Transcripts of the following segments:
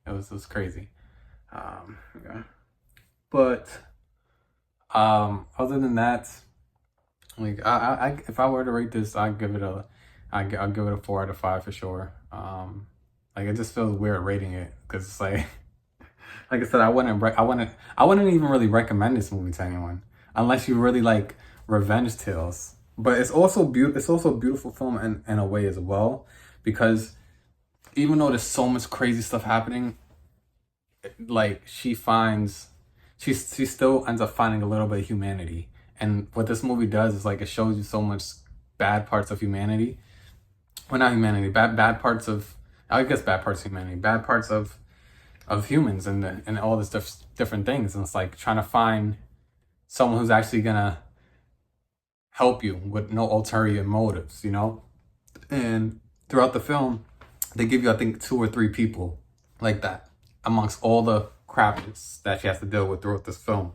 It was crazy. Yeah. But other than that, like if I were to rate this, I'll give it a 4 out of 5 for sure. Like it just feels weird rating it because it's like I said, I wouldn't even really recommend this movie to anyone unless you really like revenge tales. But it's also beautiful. It's also a beautiful film in a way as well, because even though there's so much crazy stuff happening, like she still ends up finding a little bit of humanity. And what this movie does is like it shows you so much bad parts of humanity. Well, not humanity, bad parts of, I guess bad parts of humanity, bad parts of humans and all this different things. And it's like trying to find someone who's actually gonna help you with no ulterior motives, you know? And throughout the film, they give you, I think, 2 or 3 people like that amongst all the crapness that she has to deal with throughout this film.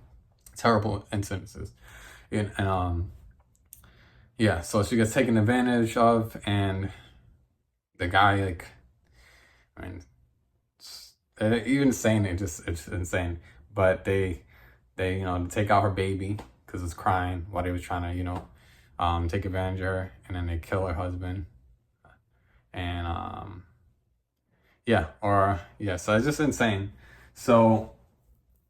Terrible incidences. And yeah, so she gets taken advantage of, and the guy, like, I mean, even saying it, just it's insane. But they take out her baby because it's crying while they was trying to take advantage of her, and then they kill her husband. And so it's just insane. So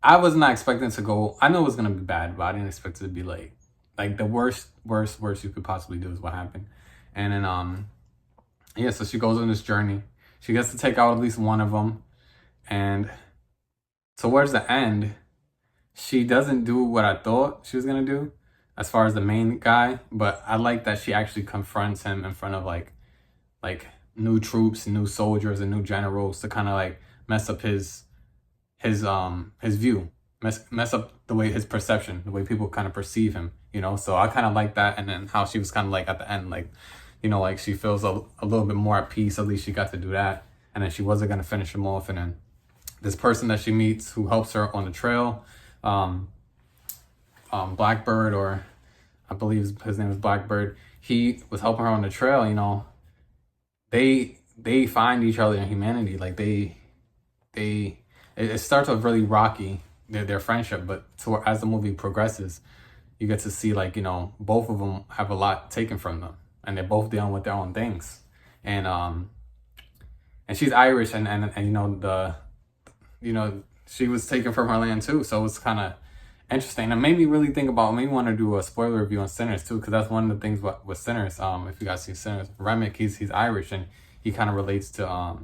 I was not expecting it to go. I know it was gonna be bad, but I didn't expect it to be like the worst you could possibly do is what happened. And then so she goes on this journey. She gets to take out at least one of them, and towards the end, she doesn't do what I thought she was gonna do, as far as the main guy. But I like that she actually confronts him in front of like new troops, new soldiers, and new generals to kind of like mess up his view, mess up the way his perception, the way people kind of perceive him, So I kind of like that, and then how she was kind of like at the end, like like she feels a little bit more at peace. At least she got to do that, and then she wasn't gonna finish him off. And then this person that she meets who helps her on the trail, Blackbird, or I believe his name is Blackbird. He was helping her on the trail. They find each other in humanity. Like it starts off really rocky, their friendship, but as the movie progresses, you get to see both of them have a lot taken from them, and they're both dealing with their own things. And she's Irish, and she was taken from her land too, so it's kind of interesting. It made me really think about, made me want to do a spoiler review on Sinners too, because that's one of the things with Sinners. If you guys see Sinners, Remick, he's Irish, and he kind of relates to